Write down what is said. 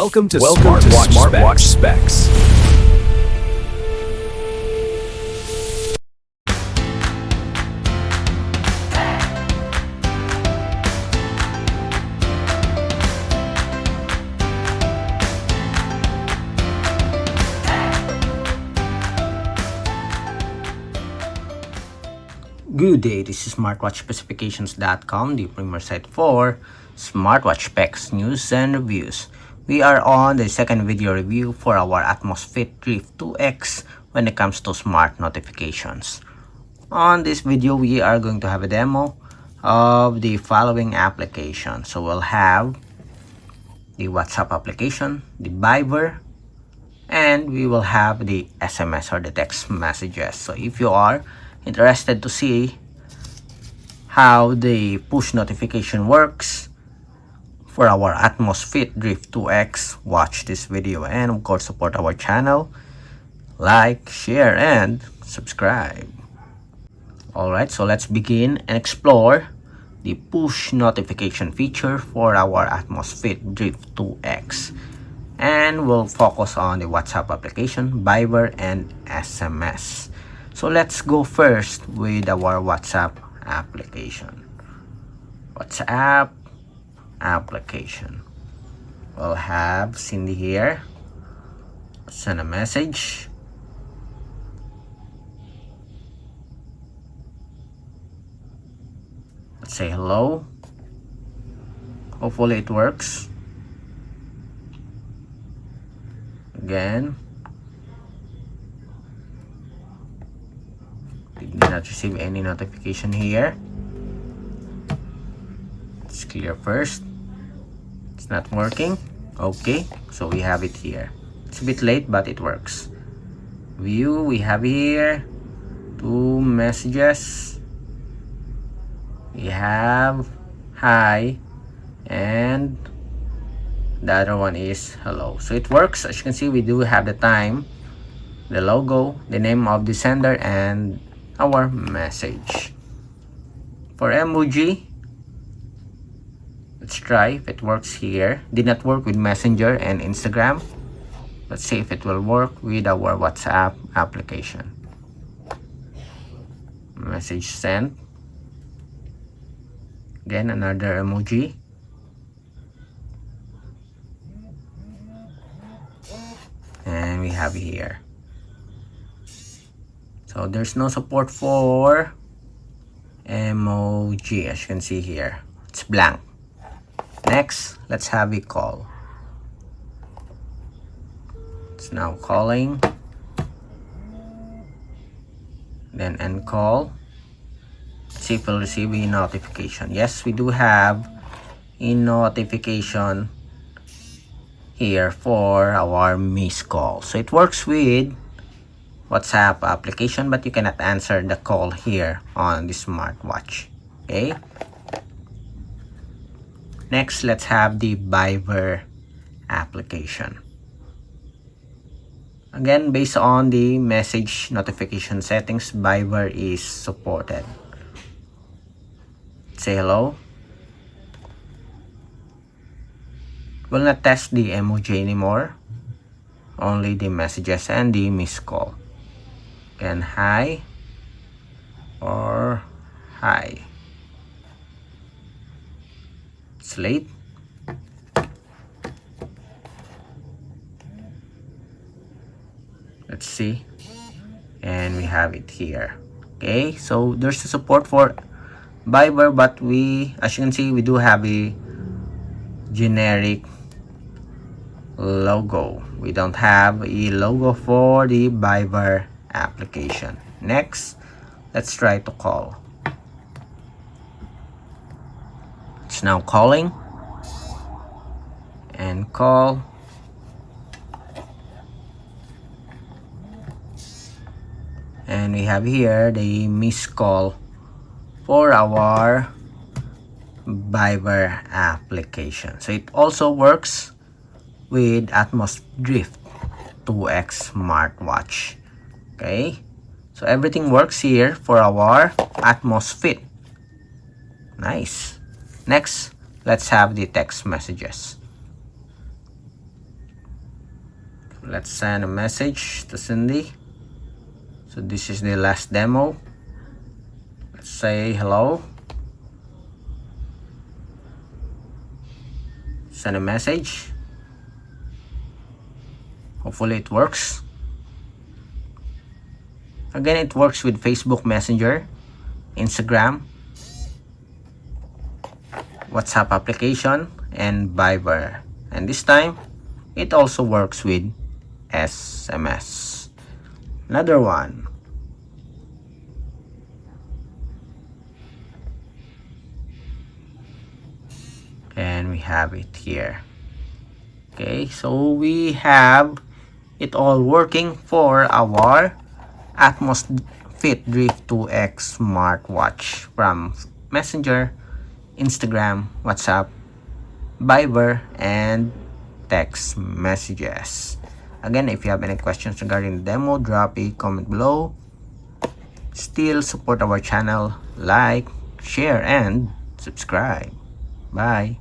Welcome to Smartwatch Specs. Good day, this is smartwatchspecifications.com, the premier site for smartwatch specs, news, and reviews. We are on the second video review for our Atmos Fit Drift 2X when it comes to smart notifications. On this video, we are going to have a demo of the following applications. So we'll have the WhatsApp application, the Viber, and we will have the SMS or the text messages. So if you are interested to see how the push notification works for our Atmos Fit Drift 2X, watch this video and of course support our channel, like, share, and subscribe. Alright, so let's begin and explore the push notification feature for our Atmos Fit Drift 2X, and we'll focus on the WhatsApp application, Viber, and SMS. So let's go first with our WhatsApp application. WhatsApp application. We'll have Cindy here. Send a message. Let's say hello. Hopefully it works. Again. Did not receive any notification here. Let's clear first. It's not working. Okay, so we have it here. It's a bit late, but it works. View, we have here 2 messages. We have hi, and the other one is hello. So it works. As you can see, we do have the time, the logo, the name of the sender, and our message. For emoji, let's try if it works here. Did not work with Messenger and Instagram. Let's see if it will work with our WhatsApp application. Message sent. Again, another emoji. And we have here. So there's no support for emoji, as you can see here. It's blank. Next, let's have a call. It's now calling. Then end call. See if we'll receive a notification. Yes, we do have a notification here for our missed call. So it works with WhatsApp application, but you cannot answer the call here on the smartwatch. Okay. Next, let's have the Viber application. Again, based on the message notification settings, Viber is supported. Say hello. Will not test the emoji anymore. Only the messages and the missed call. Again, hi or hi. It's late. Let's see. And we have it here. Okay, so there's the support for Viber, but as you can see, we do have a generic logo. We don't have a logo for the Viber application. Next, let's try to call. It's now calling. And call. And we have here the missed call for our Viber application. So it also works with Atmos Drift 2X smartwatch. Okay, so everything works here for our Atmos Fit. Nice. Next, let's have the text messages. Let's send a message to Cindy. So this is the last demo. Let's say hello. Send a message. Hopefully it works. Again, it works with Facebook Messenger, Instagram, WhatsApp application, and Viber. And this time, it also works with SMS. Another one. And we have it here. Okay, so we have it all working for our Atmos Fit Drift 2X smartwatch from Messenger, Instagram, WhatsApp, Viber, and text messages. Again, if you have any questions regarding the demo, drop a comment below. Still support our channel, like, share, and subscribe. Bye.